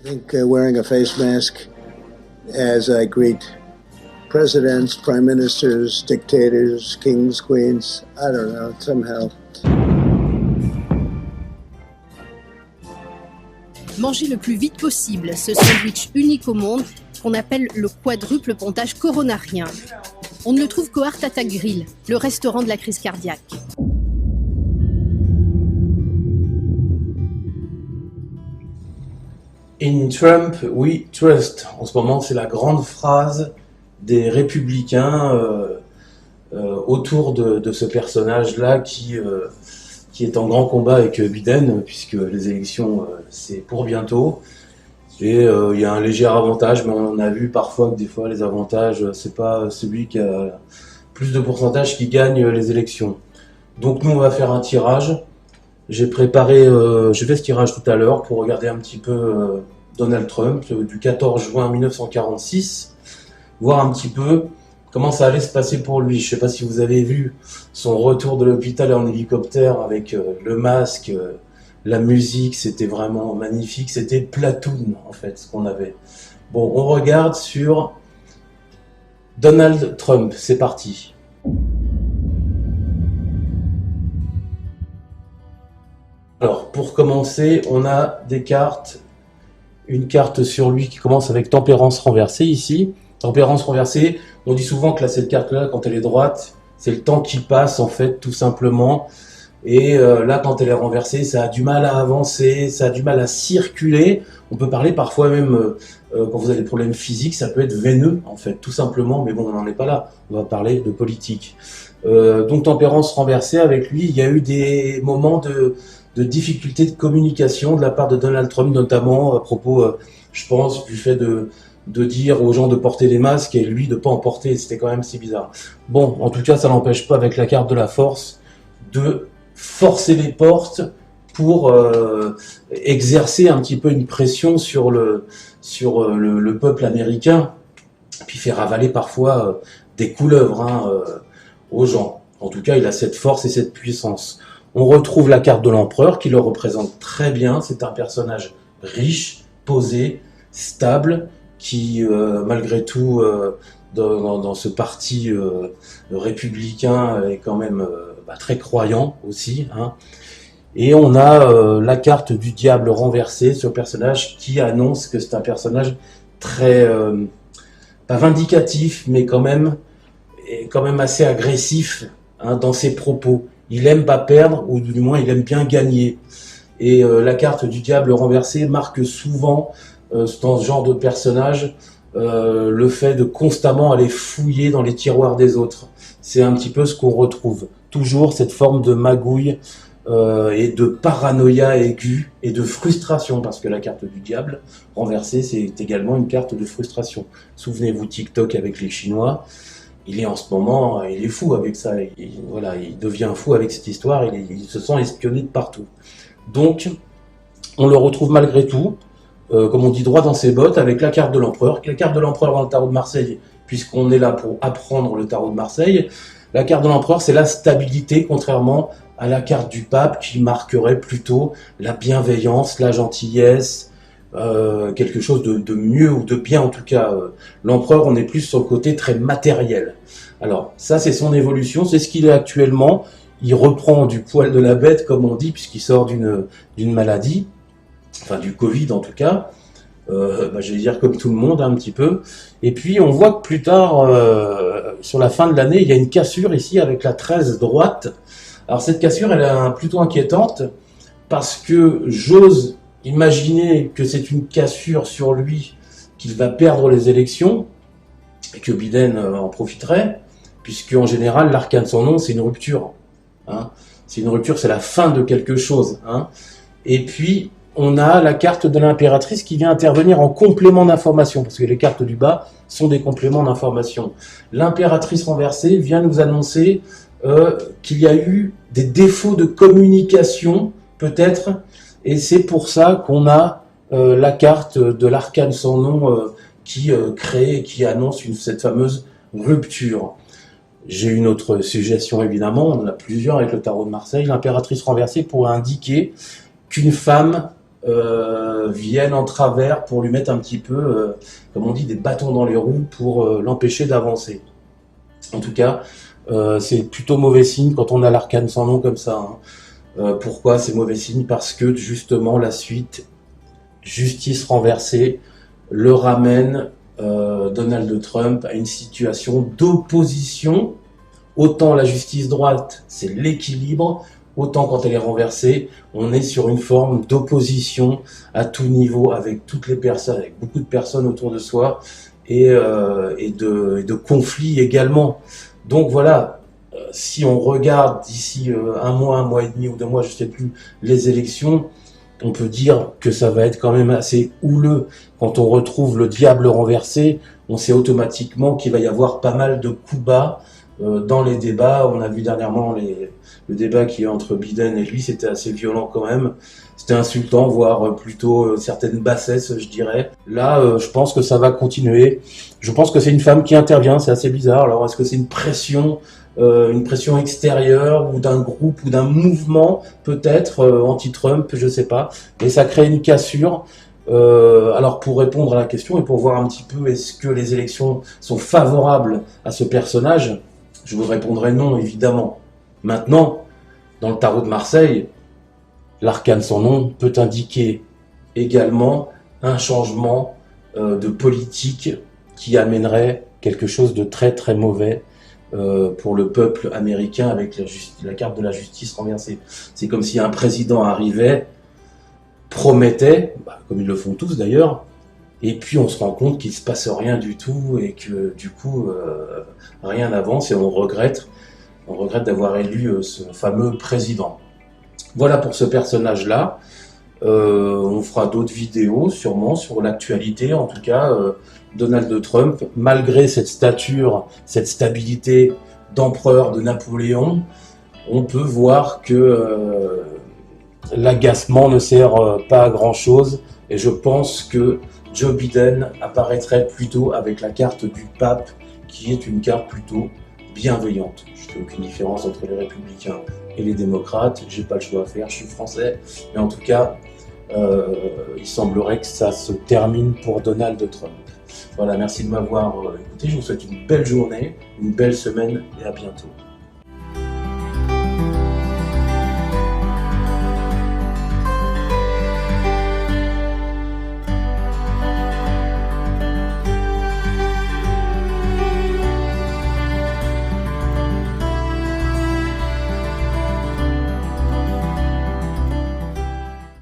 think wearing a face mask as I greet presidents, prime ministers, dictators, kings, queens, I don't know, somehow. Manger le plus vite possible ce sandwich unique au monde qu'on appelle le quadruple pontage coronarien. On ne le trouve qu'au Heart Attack Grill, le restaurant de la crise cardiaque. In Trump, we trust. En ce moment, c'est la grande phrase des républicains autour de ce personnage-là qui est en grand combat avec Biden, puisque les élections, c'est pour bientôt. Et il y a un léger avantage, mais on a vu parfois que des fois, les avantages, c'est pas celui qui a plus de pourcentage qui gagne les élections. Donc nous, on va faire un tirage. J'ai préparé, je fais ce tirage tout à l'heure pour regarder un petit peu Donald Trump du 14 juin 1946, voir un petit peu comment ça allait se passer pour lui. Je sais pas si vous avez vu son retour de l'hôpital en hélicoptère avec le masque, la musique, c'était vraiment magnifique. C'était Platoon en fait ce qu'on avait. Bon, on regarde sur Donald Trump, c'est parti. Alors, pour commencer, on a des cartes. Une carte sur lui qui commence avec tempérance renversée ici. Tempérance renversée, on dit souvent que là, cette carte-là, quand elle est droite, c'est le temps qui passe, en fait, tout simplement. Et là, quand elle est renversée, ça a du mal à avancer, ça a du mal à circuler. On peut parler parfois même, quand vous avez des problèmes physiques, ça peut être veineux, en fait, tout simplement. Mais bon, on n'en est pas là. On va parler de politique. Donc, tempérance renversée, avec lui, il y a eu des moments de difficultés de communication de la part de Donald Trump, notamment à propos, je pense, du fait de dire aux gens de porter des masques et lui de pas en porter. C'était quand même si bizarre. Bon, en tout cas, ça n'empêche pas, avec la carte de la force, de forcer les portes pour exercer un petit peu une pression sur le peuple américain, puis faire avaler parfois des couleuvres aux gens. En tout cas, il a cette force et cette puissance. On retrouve la carte de l'empereur qui le représente très bien. C'est un personnage riche, posé, stable, qui malgré tout dans ce parti républicain est quand même très croyant aussi. Et on a la carte du diable renversée, ce personnage qui annonce que c'est un personnage très pas vindicatif, mais quand même assez agressif dans ses propos. Il aime pas perdre, ou du moins il aime bien gagner. Et la carte du diable renversé marque souvent, dans ce genre de personnage, le fait de constamment aller fouiller dans les tiroirs des autres. C'est un petit peu ce qu'on retrouve. Toujours cette forme de magouille et de paranoïa aiguë et de frustration, parce que la carte du diable renversé, c'est également une carte de frustration. Souvenez-vous TikTok avec les Chinois. Il est en ce moment, il est fou avec ça. Il devient fou avec cette histoire. Il se sent espionné de partout. Donc, on le retrouve malgré tout, comme on dit, droit dans ses bottes, avec la carte de l'empereur. La carte de l'empereur dans le tarot de Marseille, puisqu'on est là pour apprendre le tarot de Marseille. La carte de l'empereur, c'est la stabilité, contrairement à la carte du pape, qui marquerait plutôt la bienveillance, la gentillesse, quelque chose de mieux ou de bien en tout cas. L'empereur, on est plus sur le côté très matériel. Alors ça, c'est son évolution, c'est ce qu'il est actuellement. Il reprend du poil de la bête, comme on dit, puisqu'il sort d'une maladie, enfin du Covid en tout cas. Je vais dire comme tout le monde un petit peu. Et puis on voit que plus tard, sur la fin de l'année, il y a une cassure ici avec la 13 droite. Alors cette cassure, elle est plutôt inquiétante, parce que j'ose imaginer que c'est une cassure sur lui, qu'il va perdre les élections, et que Biden en profiterait, puisque en général, l'arcane sans nom, c'est une rupture. C'est une rupture, c'est la fin de quelque chose. Et puis, on a la carte de l'impératrice qui vient intervenir en complément d'information, parce que les cartes du bas sont des compléments d'information. L'impératrice renversée vient nous annoncer qu'il y a eu des défauts de communication, peut-être, et c'est pour ça qu'on a la carte de l'arcane sans nom qui crée, qui annonce cette fameuse rupture. J'ai une autre suggestion évidemment, on en a plusieurs avec le tarot de Marseille. L'impératrice renversée pourrait indiquer qu'une femme viennent en travers pour lui mettre un petit peu, comme on dit, des bâtons dans les roues pour l'empêcher d'avancer. En tout cas, c'est plutôt mauvais signe quand on a l'arcane sans nom comme ça. Pourquoi c'est mauvais signe? Parce que justement la suite, justice renversée, le ramène Donald Trump à une situation d'opposition. Autant la justice droite, c'est l'équilibre, autant quand elle est renversée, on est sur une forme d'opposition à tout niveau, avec toutes les personnes, avec beaucoup de personnes autour de soi, et de conflits également. Donc voilà, si on regarde d'ici un mois et demi ou 2 mois, je sais plus, les élections, on peut dire que ça va être quand même assez houleux. Quand on retrouve le diable renversé, on sait automatiquement qu'il va y avoir pas mal de coups bas dans les débats. On a vu dernièrement le débat qui est entre Biden et lui, c'était assez violent quand même. C'était insultant, voire plutôt certaines bassesses, je dirais. Là, je pense que ça va continuer. Je pense que c'est une femme qui intervient, c'est assez bizarre. Alors, est-ce que c'est une pression extérieure ou d'un groupe ou d'un mouvement, peut-être anti-Trump, je sais pas. Mais ça crée une cassure. Alors, pour répondre à la question et pour voir un petit peu est-ce que les élections sont favorables à ce personnage, je vous répondrai non, évidemment. Maintenant, dans le tarot de Marseille, l'arcane sans nom peut indiquer également un changement de politique qui amènerait quelque chose de très très mauvais pour le peuple américain avec la carte de la justice renversée. C'est comme si un président arrivait, promettait, comme ils le font tous d'ailleurs, et puis on se rend compte qu'il ne se passe rien du tout et que du coup rien n'avance et on regrette d'avoir élu ce fameux président. Voilà pour ce personnage-là. On fera d'autres vidéos sûrement sur l'actualité. En tout cas, Donald Trump, malgré cette stature, cette stabilité d'empereur de Napoléon, on peut voir que l'agacement ne sert pas à grand-chose. Et je pense que Joe Biden apparaîtrait plutôt avec la carte du pape, qui est une carte plutôt bienveillante. Je ne fais aucune différence entre les républicains et les démocrates, j'ai pas le choix à faire, je suis français, mais en tout cas, il semblerait que ça se termine pour Donald Trump. Voilà, merci de m'avoir écouté, je vous souhaite une belle journée, une belle semaine et à bientôt.